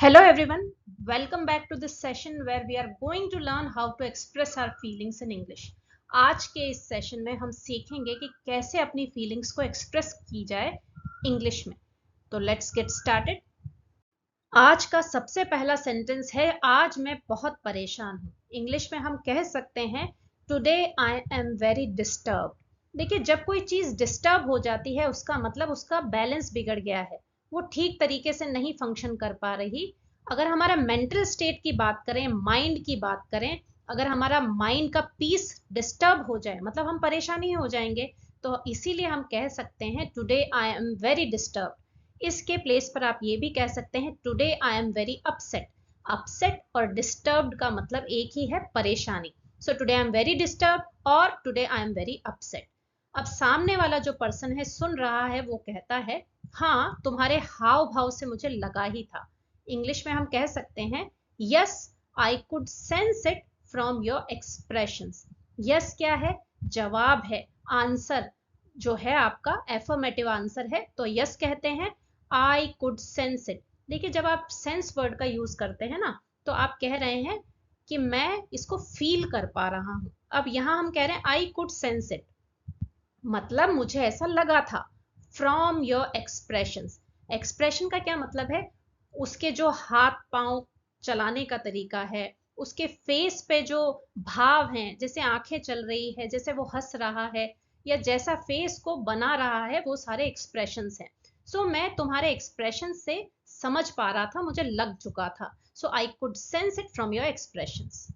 Hello everyone, welcome back to this session where we are going to learn how to express our feelings in English. आज के इस session में हम सीखेंगे कि कैसे अपनी फीलिंग्स को एक्सप्रेस की जाए इंग्लिश में। तो लेट्स गेट स्टार्टेड। आज का सबसे पहला सेंटेंस है आज मैं बहुत परेशान हूँ। इंग्लिश में हम कह सकते हैं today I am very disturb. देखिए, जब कोई चीज डिस्टर्ब हो जाती है उसका मतलब उसका बैलेंस बिगड़ गया है, वो ठीक तरीके से नहीं फंक्शन कर पा रही। अगर हमारा मेंटल स्टेट की बात करें, माइंड की बात करें, अगर हमारा माइंड का पीस डिस्टर्ब हो जाए मतलब हम परेशानी हो जाएंगे। तो इसीलिए हम कह सकते हैं today I am very disturb. इसके प्लेस पर आप ये भी कह सकते हैं today I am very upset. Upset और डिस्टर्ब्ड का मतलब एक ही है, परेशानी। So today I am very disturb और today I am very upset. अब सामने वाला जो पर्सन है, सुन रहा है, वो कहता है हाँ तुम्हारे हाव भाव से मुझे लगा ही था। इंग्लिश में हम कह सकते हैं yes I could sense it from your expressions. Yes क्या है? जवाब है, आंसर जो है आपका एफर्मेटिव आंसर है, तो यस कहते हैं। आई कुड सेंस इट। देखिए, जब आप सेंस वर्ड का यूज करते हैं ना, तो आप कह रहे हैं कि मैं इसको फील कर पा रहा हूं। अब यहां हम कह रहे हैं आई कुड सेंस इट, मतलब मुझे ऐसा लगा था। फ्रॉम योर एक्सप्रेशंस, एक्सप्रेशन का क्या मतलब है? उसके जो हाथ पांव चलाने का तरीका है, उसके फेस पे जो भाव हैं, जैसे आंखें चल रही है, जैसे वो हंस रहा है, या जैसा फेस को बना रहा है, वो सारे एक्सप्रेशंस हैं। सो मैं तुम्हारे एक्सप्रेशन से समझ पा रहा था, मुझे लग चुका था। So I could sense it from your expressions.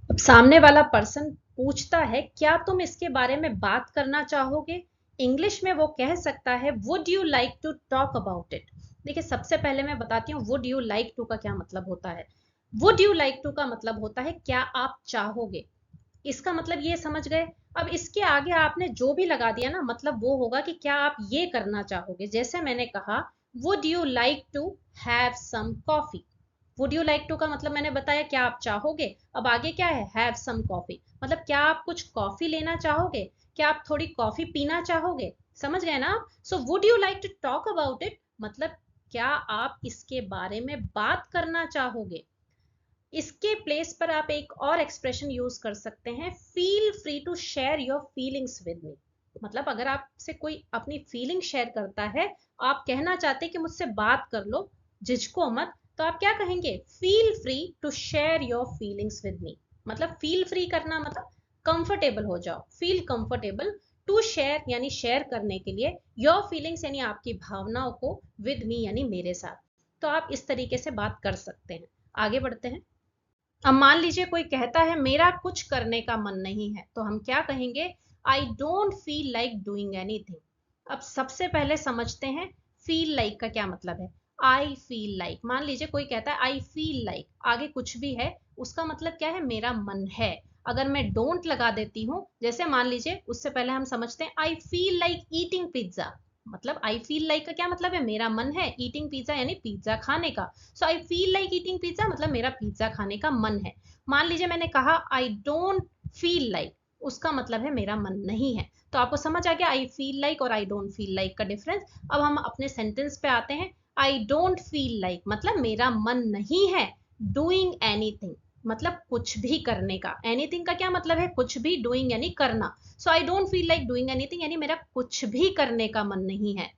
अब सामने वाला पर्सन पूछता है क्या तुम इसके बारे में बात करना चाहोगे? इंग्लिश में वो कह सकता है would you like to talk about it. देखिए, सबसे पहले मैं बताती हूँ वुड यू लाइक टू का क्या मतलब होता है। वुड यू लाइक टू का मतलब होता है क्या आप चाहोगे। इसका मतलब ये समझ गए। अब इसके आगे आपने जो भी लगा दिया ना, मतलब वो होगा कि क्या आप ये करना चाहोगे। जैसे मैंने कहा would you like to have some coffee. Would you like to का मतलब मैंने बताया क्या आप चाहोगे। अब आगे क्या है? हैव सम कॉफी, मतलब क्या आप कुछ कॉफी लेना चाहोगे, क्या आप थोड़ी कॉफी पीना चाहोगे। समझ गए ना आप? So would you like to talk about it मतलब क्या आप इसके बारे में बात करना चाहोगे। इसके प्लेस पर आप एक और एक्सप्रेशन यूज कर सकते हैं, feel free to share your feelings with me. मतलब अगर आपसे कोई अपनी फीलिंग शेयर करता है, आप कहना चाहते हैं कि मुझसे बात कर लो, झिझको मत, तो आप क्या कहेंगे? Feel free to share your feelings with me. मतलब फील फ्री करना मतलब कंफर्टेबल हो जाओ, फील कंफर्टेबल। टू शेयर यानी शेयर करने के लिए, योर फीलिंग्स यानी आपकी भावनाओं को, विद मी यानी मेरे साथ। तो आप इस तरीके से बात कर सकते हैं। आगे बढ़ते हैं। अब मान लीजिए कोई कहता है मेरा कुछ करने का मन नहीं है, तो हम क्या कहेंगे? I don't feel like doing anything. अब सबसे पहले समझते हैं फील लाइक का क्या मतलब है। आई फील लाइक, मान लीजिए कोई कहता है आई फील लाइक, आगे कुछ भी है, उसका मतलब क्या है? मेरा मन है। अगर मैं डोंट लगा देती हूँ, जैसे मान लीजिए, उससे पहले हम समझते हैं आई फील लाइक ईटिंग पिज्जा। मतलब आई फील लाइक का क्या मतलब है? मेरा मन है। ईटिंग पिज्जा यानी पिज्जा खाने का। So I feel like eating pizza मतलब मेरा पिज्जा खाने का मन है। मान लीजिए मैंने कहा आई डोंट फील लाइक, उसका मतलब है मेरा मन नहीं है। तो आपको समझ आ गया आई फील लाइक और आई डोंट फील लाइक का डिफरेंस। अब हम अपने सेंटेंस पे आते हैं। आई डोंट फील लाइक मतलब मेरा मन नहीं है डूइंग एनीथिंग, मतलब कुछ भी करने का। एनीथिंग का क्या मतलब है? कुछ भी। डूइंग यानी करना। So I don't feel like doing anything यानी मेरा कुछ भी करने का मन नहीं है,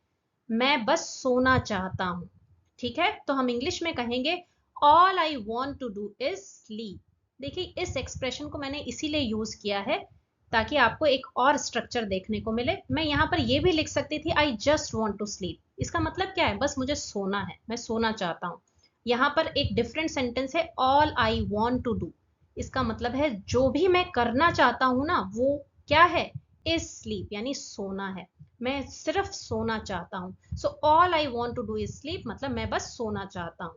मैं बस सोना चाहता हूं। ठीक है, तो हम इंग्लिश में कहेंगे all I want to do is sleep. देखिए, इस एक्सप्रेशन को मैंने इसीलिए यूज किया है ताकि आपको एक और स्ट्रक्चर देखने को मिले। मैं यहाँ पर ये भी लिख सकती थी I just want to sleep. इसका मतलब क्या है? बस मुझे सोना है, मैं सोना चाहता हूँ। यहाँ पर एक डिफरेंट सेंटेंस है all I want to do. इसका मतलब है जो भी मैं करना चाहता हूँ ना, वो क्या है? इज स्लीप यानी सोना है। मैं सिर्फ सोना चाहता हूँ। So all I want to do is sleep मतलब मैं बस सोना चाहता हूँ।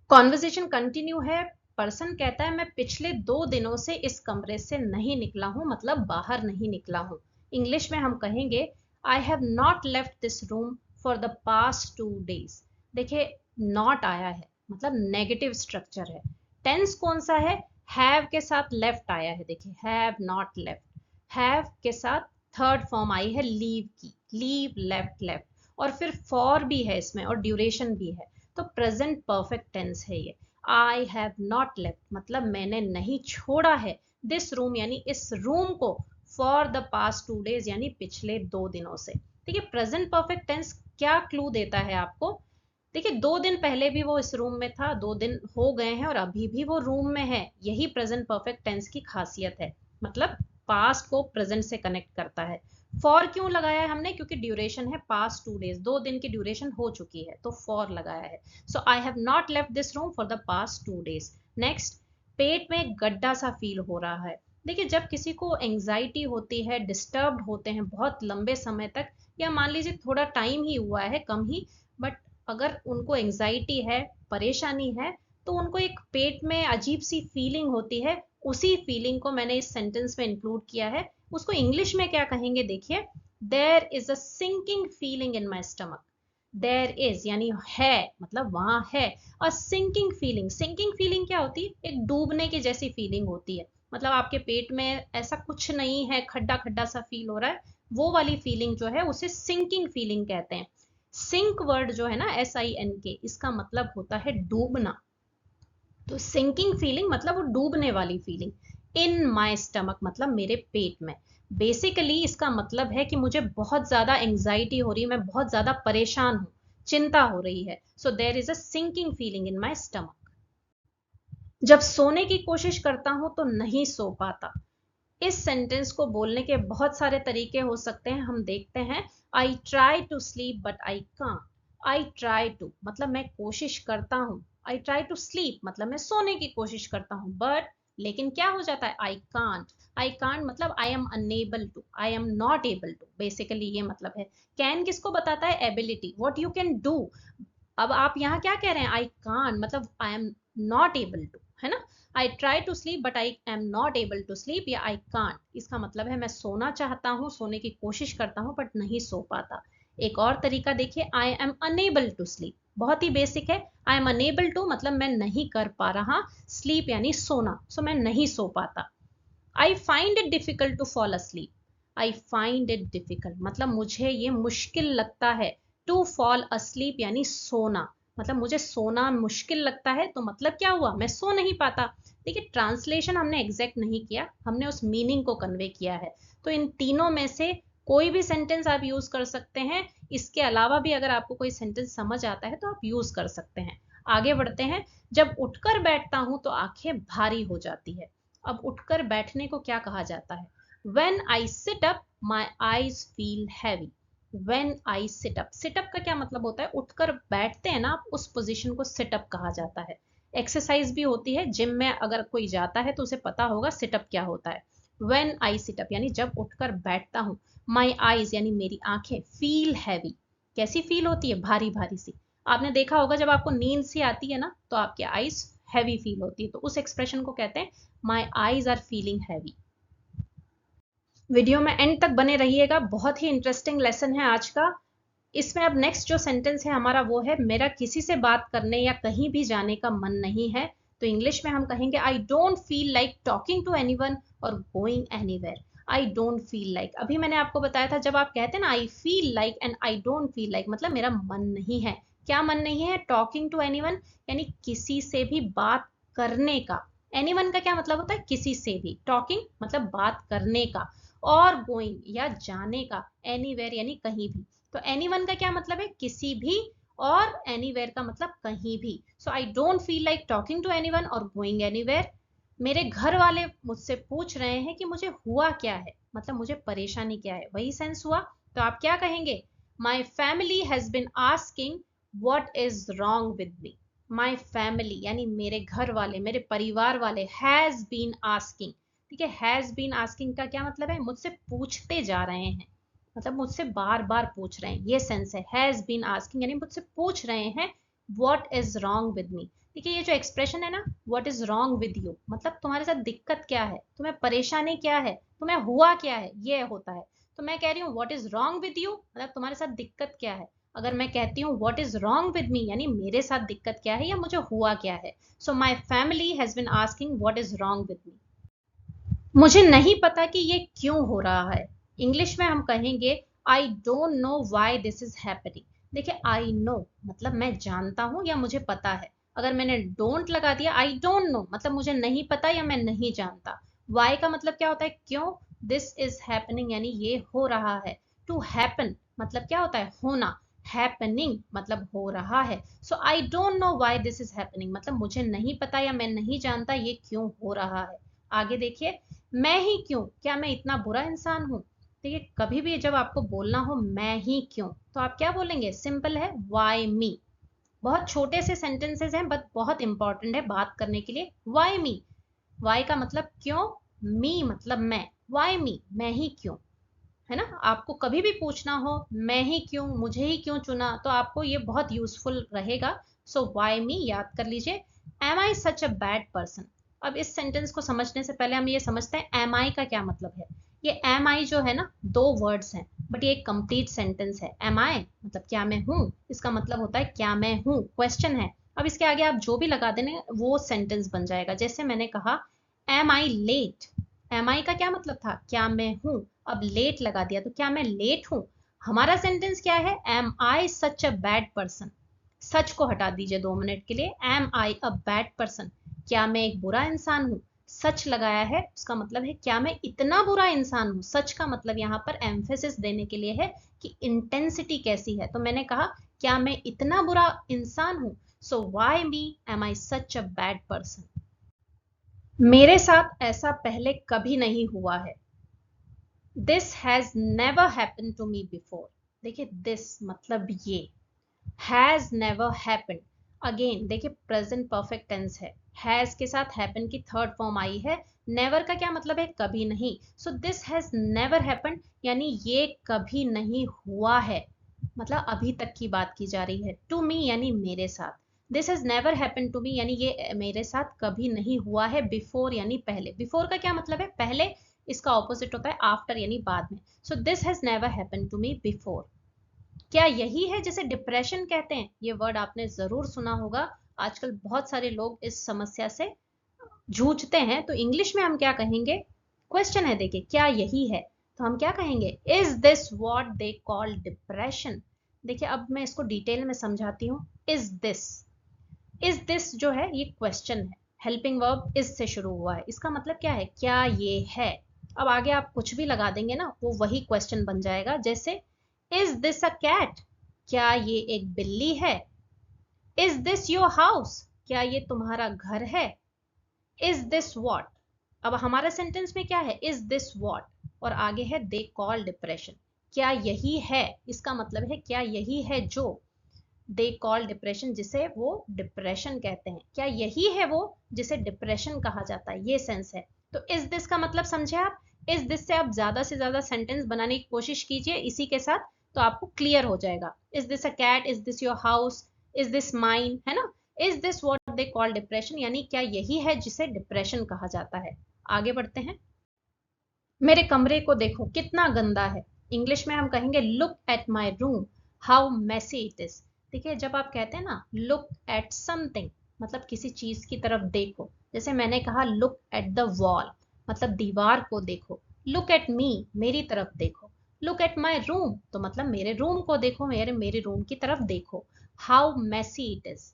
कॉन्वर्जेशन कंटिन्यू है। पर्सन कहता है मैं पिछले 2 दिनों से इस कमरे से नहीं निकला हूं, मतलब बाहर नहीं निकला हूं। इंग्लिश में हम कहेंगे आई have not left this room for the past 2 days। देखिए, नॉट आया है मतलब नेगेटिव स्ट्रक्चर है। टेंस कौन सा है? हैव के साथ लेफ्ट आया है। देखिए, हैव नॉट लेफ्ट, हैव के साथ थर्ड फॉर्म आई है लीव की, लीव लेफ्ट लेफ्ट, और फिर फॉर भी है इसमें और ड्यूरेशन भी है। तो प्रेजेंट परफेक्ट टेंस है ये। आई हैव नॉट लेफ्ट मतलब मैंने नहीं छोड़ा है दिस रूम यानी इस रूम को फॉर द पास्ट 2 days यानी पिछले 2 दिनों से। ठीक है, प्रेजेंट परफेक्ट टेंस क्या क्लू देता है आपको? देखिए 2 दिन पहले भी वो इस रूम में था, 2 दिन हो गए हैं और अभी भी वो रूम में है। यही प्रेजेंट परफेक्ट टेंस की खासियत है, मतलब पास्ट को प्रेजेंट से कनेक्ट करता है। फॉर क्यों लगाया है हमने? क्योंकि ड्यूरेशन है पास्ट 2 days, 2 दिन की ड्यूरेशन हो चुकी है तो फॉर लगाया है। So I have not left this room for the past 2 days। Next, पेट में गड्ढा सा फील हो रहा है। देखिए जब किसी को एंजाइटी होती है, डिस्टर्ब्ड होते हैं बहुत लंबे समय तक, या मान लीजिए थोड़ा टाइम ही हुआ है कम ही, बट अगर उनको एंजाइटी है, परेशानी है, तो उनको एक पेट में अजीब सी फीलिंग होती है। उसी फीलिंग को मैंने इस सेंटेंस में इंक्लूड किया है। उसको इंग्लिश में क्या कहेंगे देखिए, there is a sinking feeling in my stomach. There is यानी है, मतलब वहां है। और सिंकिंग फीलिंग, सिंकिंग फीलिंग क्या होती है? एक डूबने की जैसी फीलिंग होती है, मतलब आपके पेट में ऐसा कुछ नहीं है, खड्डा खड्डा सा फील हो रहा है, वो वाली फीलिंग जो है उसे सिंकिंग फीलिंग कहते हैं। सिंक वर्ड जो है ना, SINK, इसका मतलब होता है डूबना। तो सिंकिंग फीलिंग मतलब वो डूबने वाली फीलिंग। इन माई स्टमक मतलब मेरे पेट में। बेसिकली इसका मतलब है कि मुझे बहुत ज्यादा एंजाइटी हो रही है, मैं बहुत ज्यादा परेशान हूँ, चिंता हो रही है। So there is a sinking feeling in my stomach. जब सोने की कोशिश करता हूं तो नहीं सो पाता। इस सेंटेंस को बोलने के बहुत सारे तरीके हो सकते हैं, हम देखते हैं। I try to sleep but I can't. I try to मतलब मैं कोशिश करता हूं, आई ट्राई टू स्लीप मतलब मैं सोने की कोशिश करता हूं, बट लेकिन क्या हो जाता है? आई कांट। आई कांट मतलब I am unable to, I am not able to, basically ये मतलब है। कैन किसको बताता है? Ability, what you can do. अब आप यहाँ क्या कह रहे हैं? आई कांट मतलब I am not able to, है ना। I try to sleep but I am not able to sleep, या आई कांट इसका मतलब है मैं सोना चाहता हूँ, सोने की कोशिश करता हूँ, बट नहीं सो पाता। एक और तरीका देखिए, I am unable to sleep, बहुत ही बेसिक है। आई एम अनेबल टू मतलब मैं नहीं कर पा रहा, स्लीप यानी सोना, सो मैं नहीं सो पाता। I find it difficult to fall asleep. I find it difficult मतलब मुझे ये मुश्किल लगता है। टू फॉल अस्लीप यानी सोना, मतलब मुझे सोना मुश्किल लगता है, तो मतलब क्या हुआ? मैं सो नहीं पाता। देखिए ट्रांसलेशन हमने एग्जैक्ट नहीं किया, हमने उस मीनिंग को कन्वे किया है। तो इन तीनों में से कोई भी सेंटेंस आप यूज कर सकते हैं। इसके अलावा भी अगर आपको कोई सेंटेंस समझ आता है तो आप यूज कर सकते हैं। आगे बढ़ते हैं। जब उठकर बैठता हूं तो आंखें भारी हो जाती है। अब उठकर बैठने को क्या कहा जाता है? When I sit up, my eyes feel heavy. When I sit up, sit up का क्या मतलब होता है? उठकर बैठते हैं ना आप, उस पोजीशन को sit up कहा जाता है। एक्सरसाइज भी होती है जिम में, अगर कोई जाता है तो उसे पता होगा sit up क्या होता है। When I sit up यानी जब उठकर बैठता हूँ। My eyes यानी मेरी आंखें, feel heavy कैसी फील होती है? भारी भारी सी। आपने देखा होगा जब आपको नींद सी आती है ना तो आपकी आईज हैवी फील होती है, तो उस एक्सप्रेशन को कहते हैं my eyes are feeling heavy. Video में एंड तक बने रहिएगा, बहुत ही इंटरेस्टिंग लेसन है आज का। इसमें अब नेक्स्ट जो सेंटेंस है हमारा वो है, मेरा किसी से बात करने या कहीं भी जाने का मन नहीं है। तो इंग्लिश में हम कहेंगे I don't feel like talking to anyone और going anywhere. I don't feel like, अभी मैंने आपको बताया था जब आप कहते हैं ना आई feel like and I don't feel like, मतलब मेरा मन नहीं है। क्या मन नहीं है? टॉकिंग टू एनीवन यानी किसी से भी बात करने का। एनीवन का क्या मतलब होता है? किसी से भी। टॉकिंग मतलब बात करने का, और गोइंग या जाने का, एनीवेयर यानी कहीं भी। तो एनीवन का क्या मतलब है? किसी भी, और एनीवेयर का मतलब कहीं भी। So I don't feel like talking to anyone और गोइंग एनीवेयर। मेरे घर वाले मुझसे पूछ रहे हैं कि मुझे हुआ क्या है, मतलब मुझे परेशानी क्या है, वही सेंस हुआ। तो आप क्या कहेंगे? माई family has been asking what is wrong with me. My family यानी मेरे घर वाले, मेरे परिवार वाले, हैज बीन आस्किंग। ठीक है, हैज बीन आस्किंग का क्या मतलब है? मुझसे पूछते जा रहे हैं, मतलब मुझसे बार बार पूछ रहे हैं, ये सेंस है। हैज बीन आस्किंग यानी मुझसे पूछ रहे हैं व्हाट इज रॉन्ग विद मी। ठीक है, ये जो एक्सप्रेशन है ना, what is wrong with you, मतलब तुम्हारे साथ दिक्कत क्या है, तुम्हें परेशानी क्या है, तुम्हें हुआ क्या है, ये होता है। तो मैं कह रही हूँ what is wrong with you, मतलब तुम्हारे साथ दिक्कत क्या है। अगर मैं कहती हूँ व्हाट इज रॉन्ग विद मी यानी मेरे साथ दिक्कत क्या है या मुझे हुआ क्या है। So my family has been asking what is wrong with me. मुझे नहीं पता कि ये क्यों हो रहा है। इंग्लिश में हम कहेंगे I don't know why this is happening. देखिए आई नो मतलब मैं जानता हूं या मुझे पता है। अगर मैंने डोंट लगा दिया, आई डोंट नो मतलब मुझे नहीं पता या मैं नहीं जानता। वाई का मतलब क्या होता है, क्यों। दिस इज हैपनिंग यानी ये हो रहा है। टू हैपन मतलब क्या होता है, होना। हैपनिंग मतलब हो रहा है। So I don't know why this is happening मतलब मुझे नहीं पता या मैं नहीं जानता ये क्यों हो रहा है। आगे देखिए, मैं ही क्यों, क्या मैं इतना बुरा इंसान हूं। देखिए कभी भी जब आपको बोलना हो मैं ही क्यों, तो आप क्या बोलेंगे, सिंपल है, वाई मी। बहुत छोटे से सेंटेंसेस हैं बट बहुत इंपॉर्टेंट है बात करने के लिए। वाई मी, वाई का मतलब क्यों, मी मतलब मैं, वाई मी मैं ही क्यों, है ना। आपको कभी भी पूछना हो मैं ही क्यों, मुझे ही क्यों चुना, तो आपको ये बहुत यूजफुल रहेगा। सो वाई मी याद कर लीजिए। Am I such a bad person. अब इस सेंटेंस को समझने से पहले हम ये समझते हैं एम आई का क्या मतलब है। ये एम आई जो है ना, दो वर्ड्स हैं बट ये एक कंप्लीट सेंटेंस है। एम आई मतलब क्या मैं हूं, इसका मतलब होता है क्या मैं हूं, क्वेश्चन है। अब इसके आगे आप जो भी लगा देने वो सेंटेंस बन जाएगा। जैसे मैंने कहा एम आई लेट, एम आई का क्या मतलब था, क्या मैं हूं। अब लेट लगा दिया तो क्या मैं लेट हूं। हमारा सेंटेंस क्या है, am I such a bad person. Such को हटा दीजिए 2 मिनट के लिए, am I a bad person, क्या मैं एक बुरा इंसान हूं। सच लगाया है उसका मतलब है क्या मैं इतना बुरा इंसान हूं। सच का मतलब यहाँ पर एम्फेसिस देने के लिए है कि इंटेंसिटी कैसी है। तो मैंने कहा क्या मैं इतना बुरा इंसान हूं। So why me am I such a bad person. मेरे साथ ऐसा पहले कभी नहीं हुआ है। This has never happen to me before. देखिए दिस मतलब ये, हैज नेवर हैपन। अगेन देखिए प्रेजेंट परफेक्ट टेंस है, हैज के साथ हैपन की थर्ड फॉर्म आई है। नेवर का क्या मतलब है, कभी नहीं। सो दिस हैज नेवर हैपन यानी ये कभी नहीं हुआ है, मतलब अभी तक की बात की जा रही है। टू मी यानी मेरे साथ। This has never happen to me यानी ये मेरे साथ कभी नहीं हुआ है। बिफोर यानी पहले, बिफोर का क्या मतलब है, पहले। इसका ऑपोजिट होता है आफ्टर यानी बाद में। So this has never happen to me before. क्या यही है जिसे डिप्रेशन कहते हैं, ये वर्ड आपने जरूर सुना होगा। आजकल बहुत सारे लोग इस समस्या से जूझते हैं, तो इंग्लिश में हम क्या कहेंगे, क्वेश्चन है देखिए, क्या यही है, तो हम क्या कहेंगे, is this what they call depression. देखिए अब मैं इसको डिटेल में समझाती हूँ। इज दिस जो है ये क्वेश्चन है, हेल्पिंग वर्ब इज से शुरू हुआ है, इसका मतलब क्या है, क्या ये है। अब आगे आप कुछ भी लगा देंगे ना वो वही क्वेश्चन बन जाएगा। जैसे इज दिस अ कैट, क्या ये एक बिल्ली है। इज दिस योर हाउस, क्या ये तुम्हारा घर है। इज दिस वॉट, अब हमारा सेंटेंस में क्या है, इज दिस वॉट, और आगे है दे कॉल डिप्रेशन, क्या यही है, इसका मतलब है क्या यही है जो दे कॉल डिप्रेशन, जिसे वो डिप्रेशन कहते हैं, क्या यही है वो जिसे डिप्रेशन कहा जाता है, ये सेंस है। तो इज दिस का मतलब समझे आप। इज दिस से आप ज्यादा से ज्यादा सेंटेंस बनाने की कोशिश कीजिए इसी के साथ, तो आपको क्लियर हो जाएगा। Is this a cat, is this your house, is this mine, है ना। Is this what they call depression यानी क्या यही है जिसे डिप्रेशन कहा जाता है। आगे बढ़ते हैं। मेरे कमरे को देखो कितना गंदा है। इंग्लिश में हम कहेंगे look at my room, how messy it is. देखिए जब आप कहते हैं ना लुक एट समथिंग, मतलब किसी चीज की तरफ देखो। जैसे मैंने कहा लुक एट द वॉल, मतलब दीवार को देखो। लुक एट मी, मेरी तरफ देखो। लुक एट माई रूम तो मतलब मेरे रूम को देखो, मेरे मेरे रूम की तरफ देखो। How messy it is,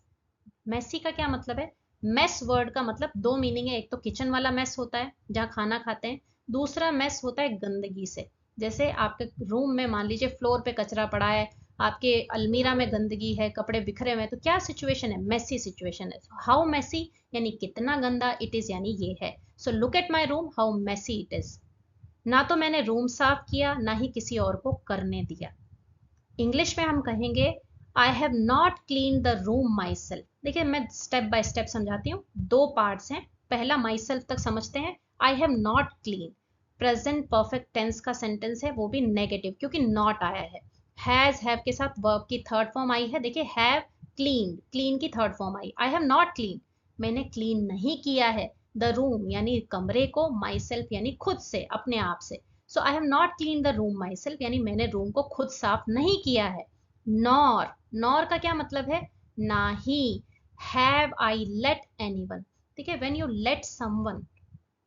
messy का क्या मतलब है, मेस वर्ड का मतलब दो मीनिंग है। एक तो किचन वाला मेस होता है जहाँ खाना खाते हैं, दूसरा मेस होता है गंदगी से। जैसे आपके रूम में मान लीजिए फ्लोर पे कचरा पड़ा है, आपके अलमीरा में गंदगी है, कपड़े बिखरे हुए हैं, तो क्या सिचुएशन है, मेसी सिचुएशन है। हाउ मैसी यानी कितना गंदा, इट इज यानी ये है। So look at my room how messy it is. ना तो मैंने रूम साफ किया ना ही किसी और को करने दिया। इंग्लिश में हम कहेंगे आई have not clean the room my self. देखिए मैं स्टेप बाय स्टेप समझाती हूँ, दो पार्ट्स हैं। पहला माई सेल्फ तक समझते हैं। I have not clean, present perfect tense का सेंटेंस है, वो भी नेगेटिव क्योंकि नॉट आया है। हैज हैव के साथ वर्ब की थर्ड फॉर्म आई है। देखिए हैव क्लीन, क्लीन की third form I. I have not clean, मैंने क्लीन नहीं किया है द रूम यानी कमरे को, माई सेल्फ यानी खुद से, अपने आप से। So I have not clean the room myself यानी मैंने रूम को खुद साफ नहीं किया है। नॉर, नॉर का क्या मतलब है, ना ही। हैव आई लेट एनीवन, ठीक है, when you let someone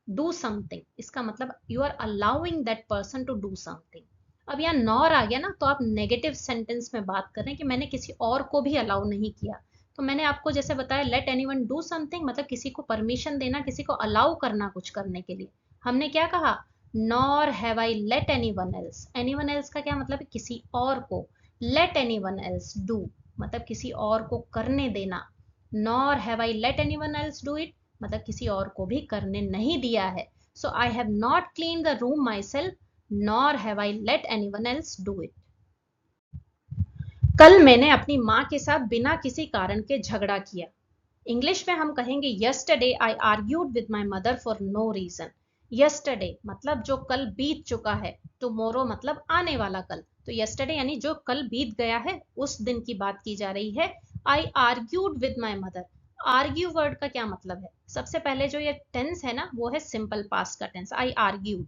do something, इसका मतलब you are allowing that person to do something. अब यहाँ नॉर आ गया ना, तो आप नेगेटिव सेंटेंस में बात कर रहे हैं कि मैंने किसी और को भी अलाउ नहीं किया। तो मैंने आपको जैसे बताया लेट एनीवन डू समथिंग, मतलब किसी को परमिशन देना, किसी को अलाउ करना कुछ करने के लिए। हमने क्या कहा, nor have I let anyone else. Anyone else का क्या मतलब है, किसी और को। लेट एनीवन एल्स डू मतलब किसी और को करने देना। Nor have I let anyone else do it मतलब किसी और को भी करने नहीं दिया है। So I have not clean the room myself nor have I let anyone else do it. कल मैंने अपनी माँ के साथ बिना किसी कारण के झगड़ा किया। इंग्लिश में हम कहेंगे yesterday I argued with my mother for no reason. Yesterday मतलब जो कल बीत चुका है, टुमारो मतलब आने वाला कल। तो यस्टरडे यानी जो कल बीत गया है, उस दिन की बात की जा रही है। I argued with my mother. Argue word का क्या मतलब है, सबसे पहले जो ये टेंस है ना, वो है सिंपल पास्ट का टेंस, आई आर्ग्यूड।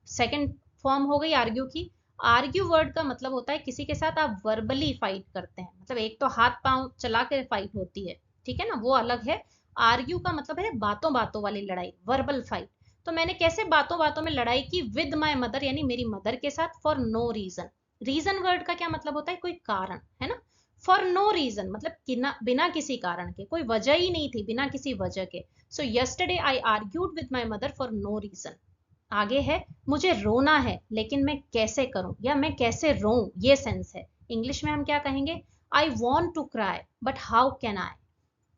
सेकेंड फॉर्म हो गई आर्ग्यू की। आर्ग्यू वर्ड का मतलब होता है किसी के साथ आप वर्बली फाइट करते हैं, मतलब एक तो हाथ पांव चला के फाइट होती है, ठीक है ना, वो अलग है। आर्ग्यू का मतलब है बातों बातों वाली लड़ाई, वर्बल फाइट। तो मैंने कैसे बातों बातों में लड़ाई की विद माई मदर, यानी मेरी मदर के साथ, for no reason. Reason word का क्या मतलब होता है, कोई कारण, है ना। फॉर नो रीजन मतलब बिना किसी कारण के, कोई वजह ही नहीं थी, बिना किसी वजह के। So yesterday I argued with my mother for no reason. आगे है, मुझे रोना है लेकिन मैं कैसे करूं, या मैं कैसे रोऊं, ये सेंस है। इंग्लिश में हम क्या कहेंगे, I want to cry but how can I.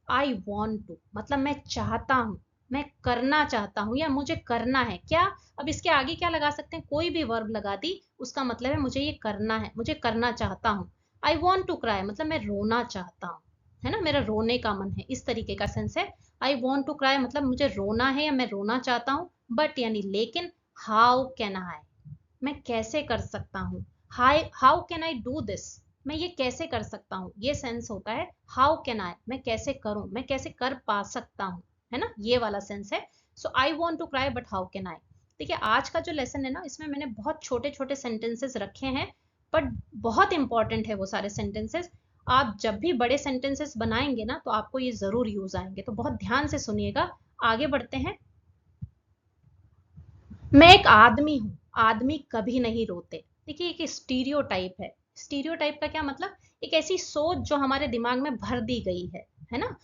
I want to मतलब मैं चाहता हूं, मैं करना चाहता हूं, या मुझे करना है क्या। अब इसके आगे क्या लगा सकते हैं, कोई भी वर्ब लगा दी, उसका मतलब है मुझे ये करना है, मुझे करना चाहता हूं। आई वॉन्ट टू क्राई मतलब मैं रोना चाहता हूं, है ना, मेरा रोने का मन है, इस तरीके का सेंस है। आई वॉन्ट टू क्राई मतलब मुझे रोना है या मैं रोना चाहता हूँ, बट यानी लेकिन। हाउ कैन आई मैं कैसे कर सकता हूँ। Hi how can I do this मैं ये कैसे कर सकता हूँ, ये सेंस होता है हाउ कैन आई, मैं कैसे करूं, मैं कैसे कर पा सकता हूँ, है ना, ये वाला सेंस है। So I want to cry but how can I. देखिए आज का जो लेसन है ना, इसमें मैंने बहुत छोटे छोटे सेंटेंसेस रखे हैं, बट बहुत इंपॉर्टेंट है वो सारे सेंटेंसेस। आप जब भी बड़े सेंटेंसेस बनाएंगे ना, तो आपको ये जरूर यूज आएंगे, तो बहुत ध्यान से सुनिएगा। आगे बढ़ते हैं। मैं एक आदमी हूं, आदमी कभी नहीं रोते। देखिए एक स्टीरियोटाइप है। स्टीरियोटाइप का क्या मतलब, एक ऐसी सोच जो हमारे दिमाग में भर दी गई है ना।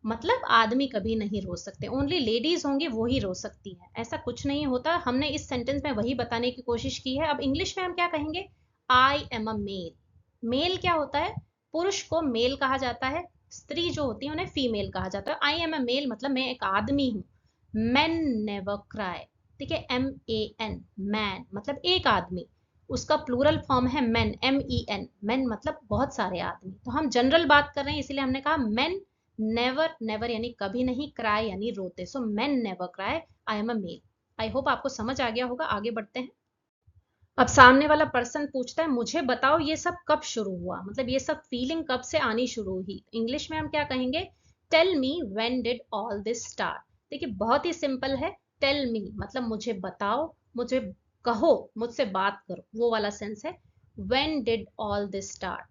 मतलब आदमी कभी नहीं रो सकते, ओनली लेडीज होंगी वो ही रो सकती हैं, ऐसा कुछ नहीं होता। हमने इस सेंटेंस में वही बताने की कोशिश की है। अब इंग्लिश में हम क्या कहेंगे, I am a male. Male क्या होता है, पुरुष को मेल कहा जाता है, स्त्री जो होती है उन्हें फीमेल कहा जाता है। आई एम अ मेल मतलब मैं एक आदमी हूँ। मैन नेवर क्राई, ठीक है, MAN मैन मतलब एक आदमी, उसका प्लूरल फॉर्म है मेन, MEN मेन मतलब बहुत सारे आदमी। तो हम जनरल बात कर रहे हैं, इसीलिए हमने कहा मेन नेवर, नेवर यानी कभी नहीं, क्राई यानी रोते। So men never cry, I am a male. I hope आपको समझ आ गया होगा। आगे बढ़ते हैं। अब सामने वाला पर्सन पूछता है, मुझे बताओ ये सब कब शुरू हुआ, मतलब ये सब फीलिंग कब से आनी शुरू हुई। इंग्लिश में हम क्या कहेंगे, tell me when did all this start. देखिए बहुत ही सिंपल है, टेल मी मतलब मुझे बताओ, मुझे कहो, मुझसे बात करो, वो वाला सेंस है। When did all this start,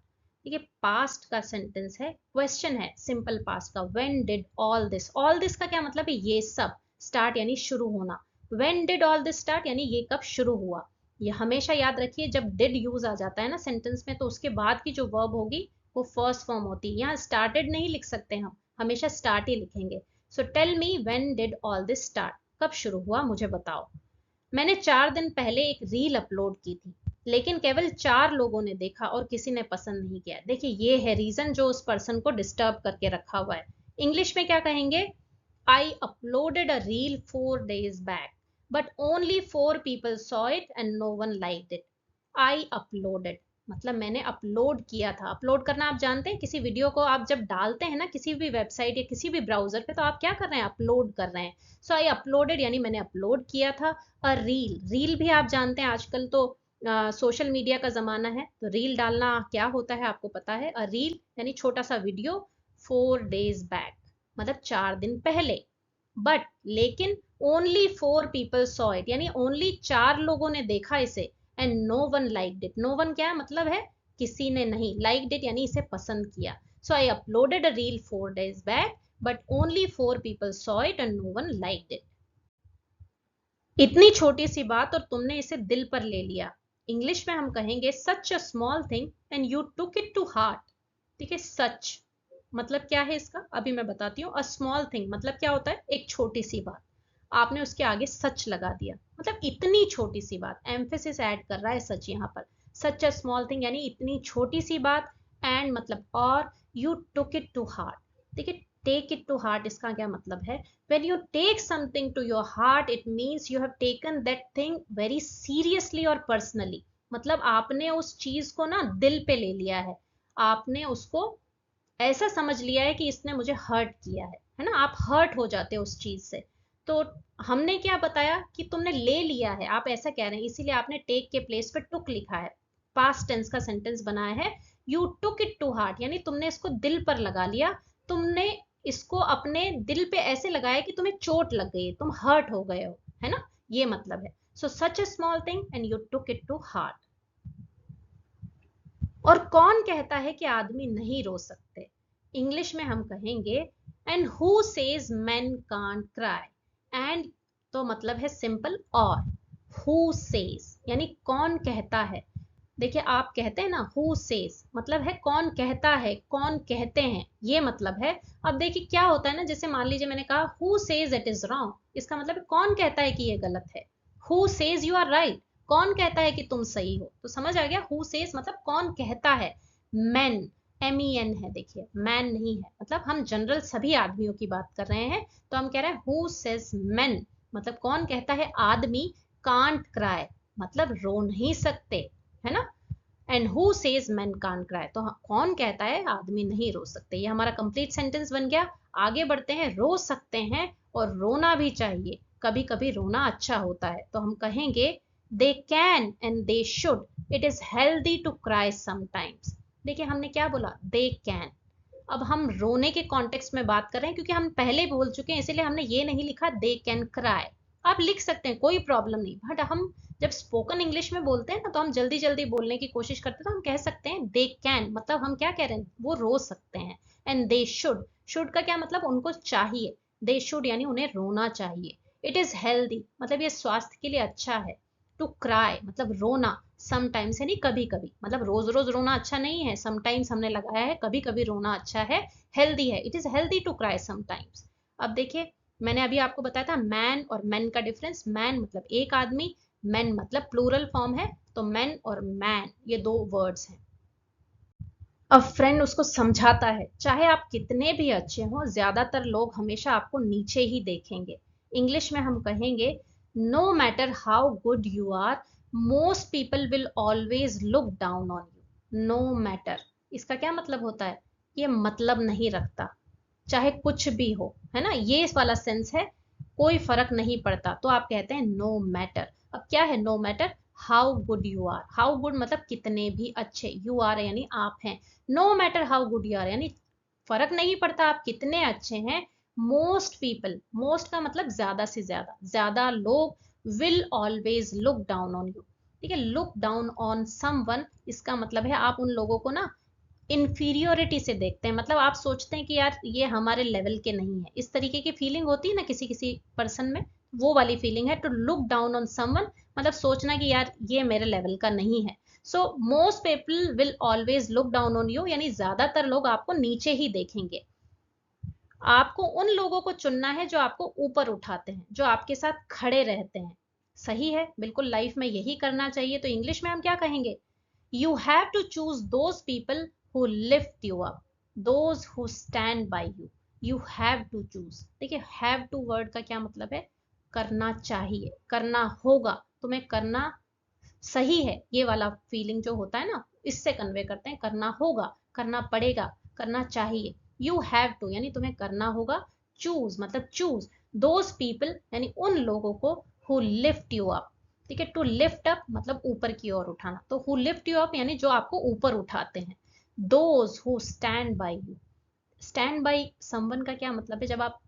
देखिए पास्ट का सेंटेंस है, क्वेश्चन है, सिंपल पास्ट का। व्हेन डिड ऑल दिस का क्या मतलब है, ये सब। स्टार्ट यानी शुरू होना। When did all this start यानी ये कब शुरू हुआ। ये हमेशा याद रखिए, जब डिड यूज आ जाता है ना सेंटेंस में, तो उसके बाद की जो वर्ब होगी वो फर्स्ट फॉर्म होती है। यहाँ स्टार्टेड नहीं लिख सकते, हम हमेशा स्टार्ट ही लिखेंगे। So tell me when did all this start, कब शुरू हुआ मुझे बताओ। मैंने 4 दिन पहले एक रील अपलोड की थी, लेकिन केवल 4 लोगों ने देखा और किसी ने पसंद नहीं किया। देखिए ये है रीजन जो उस पर्सन को डिस्टर्ब करके रखा हुआ है। इंग्लिश में क्या कहेंगे, I uploaded a reel 4 days back, but only 4 people saw it and no one liked it. I uploaded मतलब मैंने अपलोड किया था। अपलोड करना आप जानते हैं, किसी वीडियो को आप जब डालते हैं ना किसी भी वेबसाइट या किसी भी ब्राउजर पे, तो आप क्या कर रहे हैं, अपलोड कर रहे हैं। सो आई अपलोडेड यानी मैंने अपलोड किया था। अ रील, रील भी आप जानते हैं आजकल तो सोशल मीडिया का जमाना है, तो रील डालना क्या होता है आपको पता है। अ रील यानी छोटा सा वीडियो, 4 days बैक मतलब 4 दिन पहले। बट लेकिन ओनली 4 people सॉ इट यानी ओनली 4 लोगों ने देखा इसे। And no one liked it, no one क्या मतलब है, किसी ने नहीं, लाइक्ड इट यानी इसे पसंद किया। So I uploaded a reel 4 days back but only 4 people saw it and no one liked it. इतनी छोटी सी बात और तुमने इसे दिल पर ले लिया। इंग्लिश में हम कहेंगे such a small thing and you took it to heart. ठीक है, सच मतलब क्या है इसका, अभी मैं बताती हूँ। अ स्मॉल थिंग मतलब क्या होता है, एक छोटी सी बात, आपने उसके आगे सच लगा दिया, मतलब इतनी छोटी सी बात, एम्फेसिस ऐड कर रहा है सच यहाँ पर। सच अ स्मॉल थिंग यानी इतनी छोटी सी बात, एंड मतलब और, you took it to heart. ठीक है, टेक इट टू हार्ट इसका क्या मतलब है, when you take something to your heart it means you have taken that thing very seriously और personally। मतलब आपने उस चीज को ना दिल पे ले लिया है, आपने उसको ऐसा समझ लिया है कि इसने मुझे हर्ट किया है ना, आप हर्ट हो जाते हो उस चीज से। तो हमने क्या बताया कि तुमने ले लिया है, आप ऐसा कह रहे हैं, इसीलिए आपने टेक के प्लेस पे टुक लिखा है, पास्ट टेंस का सेंटेंस बनाया है। You took it to heart यानी तुमने इसको दिल पर लगा लिया, तुमने इसको अपने दिल पे ऐसे लगाया कि तुम्हें चोट लग गई, तुम हर्ट हो गए हो, है ना, ये मतलब है। सो such a small thing and you took it to heart. और कौन कहता है कि आदमी नहीं रो सकते, इंग्लिश में हम कहेंगे and who says main can't cry. And तो मतलब है सिंपल, और हु सेज यानी कौन कहता है। देखिए आप कहते हैं ना हु सेज, मतलब है कौन कहता है, कौन कहते हैं, ये मतलब है। अब देखिए क्या होता है ना, जैसे मान लीजिए मैंने कहा who says it is wrong, इसका मतलब है कौन कहता है कि ये गलत है। Who says you are right, कौन कहता है कि तुम सही हो, तो समझ आ गया, हु सेज मतलब कौन कहता है। मैन, MEN है, देखिए मैन नहीं है, मतलब हम जनरल सभी आदमियों की बात कर रहे हैं, तो हम कह रहे हैं हु सेज मैन, मतलब कौन कहता है आदमी कांट क्राई, मतलब रो नहीं सकते, है ना। And who says man can't cry, तो कौन कहता है आदमी नहीं रो सकते, ये हमारा कंप्लीट सेंटेंस बन गया। आगे बढ़ते हैं, रो सकते हैं और रोना भी चाहिए, कभी कभी रोना अच्छा होता है, तो हम कहेंगे they can and they should, it is healthy to cry sometimes. देखिए हमने क्या बोला, दे कैन, अब हम रोने के कॉन्टेक्स्ट में बात कर रहे हैं, क्योंकि हम पहले बोल चुके हैं इसीलिए हमने ये नहीं लिखा दे कैन क्राई। आप लिख सकते हैं, कोई प्रॉब्लम नहीं, बट हम जब स्पोकन इंग्लिश में बोलते हैं ना, तो हम जल्दी जल्दी बोलने की कोशिश करते हैं, तो हम कह सकते हैं दे कैन, मतलब हम क्या कह रहे हैं, वो रो सकते हैं। एंड दे शुड, शुड का क्या मतलब, उनको चाहिए, दे शुड यानी उन्हें रोना चाहिए। इट इज हेल्दी मतलब ये स्वास्थ्य के लिए अच्छा है। टू क्राई मतलब रोना, समटाइम्स यानी कभी कभी, मतलब रोज रोज रोना अच्छा नहीं है, समटाइम्स हमने लगाया है, कभी कभी रोना अच्छा है, हेल्दी है, it is healthy to cry sometimes. अब देखिए मैंने अभी आपको बताया था मैन और मैन का डिफरेंस, मैन मतलब एक आदमी, मैन मतलब प्लूरल फॉर्म है, तो मैन और मैन ये दो वर्ड्स हैं। अब फ्रेंड उसको समझाता है, चाहे आप कितने भी अच्छे हो, ज्यादातर लोग हमेशा आपको नीचे ही देखेंगे। इंग्लिश में हम कहेंगे no matter how good you are, most people will always look down on you. No matter, इसका क्या मतलब होता है, ये मतलब नहीं रखता, चाहे कुछ भी हो, है ना, ये इस वाला सेंस है, कोई फर्क नहीं पड़ता, तो आप कहते हैं नो मैटर। अब क्या है no matter, how good you are, how good मतलब कितने भी अच्छे, यू आर यानी आप हैं, no matter how good you are यानी फर्क नहीं पड़ता आप कितने अच्छे हैं। मोस्ट पीपल, मोस्ट का मतलब ज्यादा से ज्यादा, ज्यादा लोग, will always look down on you. ठीक है, लुक डाउन ऑन समवन, इसका मतलब है आप उन लोगों को ना इंफीरियोरिटी से देखते हैं, मतलब आप सोचते हैं कि यार ये हमारे लेवल के नहीं है, इस तरीके की फीलिंग होती है ना किसी किसी पर्सन में, वो वाली फीलिंग है। To look down on someone मतलब सोचना कि यार ये मेरे लेवल का नहीं है। So most people will always look down on you यानी ज्यादातर लोग आपको नीचे ही देखेंगे। आपको उन लोगों को चुनना है जो आपको ऊपर उठाते हैं, जो आपके साथ खड़े रहते हैं। सही है, बिल्कुल लाइफ में यही करना चाहिए। तो इंग्लिश में हम क्या कहेंगे, you have to choose those people who lift you up, those who stand by you, you have to choose। देखिए have to वर्ड का क्या मतलब है, करना चाहिए, करना होगा, तुम्हें करना सही है, ये वाला फीलिंग जो होता है ना, इससे कन्वे करते हैं, करना होगा, करना पड़ेगा, करना चाहिए। यू हैव टू यानी तुम्हें करना होगा, चूज मतलब चूज, दोज पीपल यानी उन लोगों को, हु लिफ्ट यू अप। ठीक है, टू लिफ्ट अप मतलब ऊपर की ओर उठाना, तो हु लिफ्ट यू अप यानी जो आपको ऊपर उठाते हैं। Those who stand by you, stand by someone का क्या मतलब है, जब आप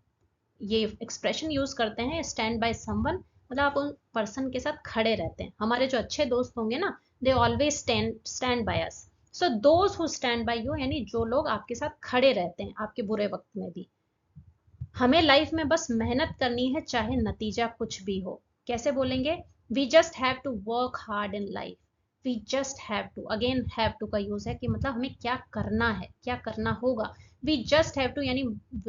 ये एक्सप्रेशन यूज करते हैं स्टैंड बाय समवन, मतलब आप उन पर्सन के साथ खड़े रहते हैं। हमारे जो अच्छे दोस्त होंगे ना, they always stand by us. So those who stand by you यानी जो लोग आपके साथ खड़े रहते हैं आपके बुरे वक्त में भी। हमें लाइफ में बस मेहनत करनी है चाहे नतीजा कुछ भी हो। कैसे बोलेंगे, we just have to work hard in life, we just have to, again have to का यूज है कि मतलब हमें क्या करना है, क्या करना होगा। वी जस्ट हैव टू यानी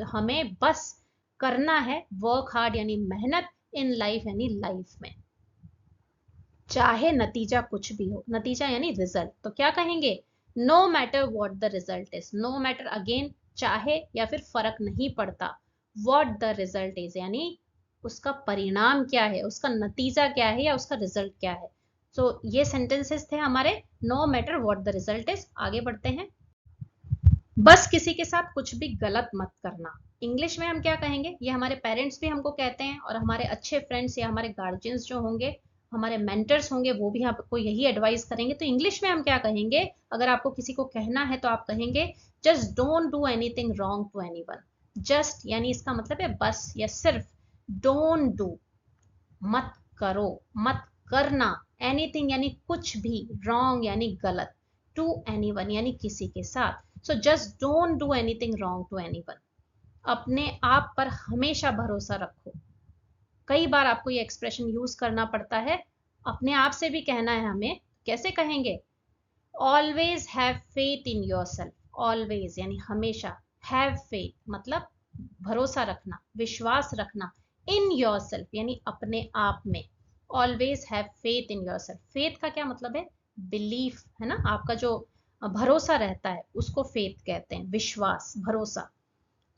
हमें बस करना है, वर्क हार्ड यानी मेहनत, इन लाइफ यानी लाइफ में, चाहे नतीजा कुछ भी हो। नतीजा यानी रिजल्ट, तो क्या कहेंगे, no matter what the result is. No matter again चाहे या फिर फर्क नहीं पड़ता, वॉट द रिजल्ट इज यानी उसका परिणाम क्या है, उसका नतीजा क्या है या उसका रिजल्ट क्या है। तो ये सेंटेंसेस थे हमारे, no matter what the result is. आगे बढ़ते हैं। बस किसी के साथ कुछ भी गलत मत करना। इंग्लिश में हम क्या कहेंगे, ये हमारे पेरेंट्स भी हमको कहते हैं, और हमारे अच्छे फ्रेंड्स या हमारे गार्जियंस जो होंगे, हमारे मेंटर्स होंगे, वो भी आपको यही एडवाइस करेंगे। तो इंग्लिश में हम क्या कहेंगे, अगर आपको किसी को कहना है तो आप कहेंगे just don't do anything wrong to anyone. Just यानी इसका मतलब है बस या सिर्फ, डोंट डू मत करो, मत करना, एनीथिंग यानी कुछ भी, रॉन्ग यानी गलत, टू एनीवन यानी किसी के साथ। So just don't do anything wrong to anyone. अपने आप पर हमेशा भरोसा रखो। कई बार आपको ये एक्सप्रेशन यूज करना पड़ता है, अपने आप से भी कहना है हमें। कैसे कहेंगे, always have faith in your self. Always यानी हमेशा, हैव फेथ मतलब भरोसा रखना, विश्वास रखना, इन योर सेल्फ यानी अपने आप में। Always have faith in your self. Faith का क्या मतलब है, बिलीफ है ना, आपका जो भरोसा रहता है उसको फेथ कहते हैं, विश्वास, भरोसा।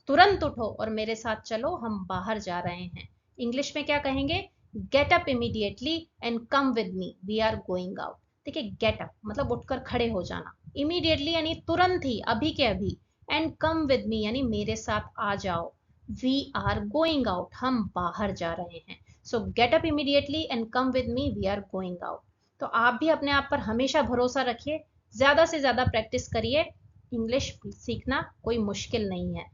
तुरंत उठो और मेरे साथ चलो, हम बाहर जा रहे हैं। इंग्लिश में क्या कहेंगे, get up immediately and come with me, we are going out. देखिए गेट अप मतलब उठकर खड़े हो जाना, इमीडिएटली यानी तुरंत ही, अभी के अभी, एंड कम विद मी यानी मेरे साथ आ जाओ, वी आर गोइंग आउट हम बाहर जा रहे हैं। So get up immediately and come with me, we are going out. तो आप भी अपने आप पर हमेशा भरोसा रखिए, ज्यादा से ज्यादा प्रैक्टिस करिए। इंग्लिश सीखना कोई मुश्किल नहीं है।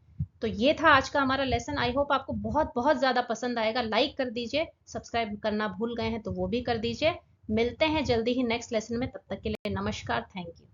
तो ये था आज का हमारा लेसन। आई होप आपको बहुत बहुत ज्यादा पसंद आएगा। लाइक कर दीजिए, सब्सक्राइब करना भूल गए हैं तो वो भी कर दीजिए। मिलते हैं जल्दी ही नेक्स्ट लेसन में, तब तक के लिए नमस्कार, थैंक यू।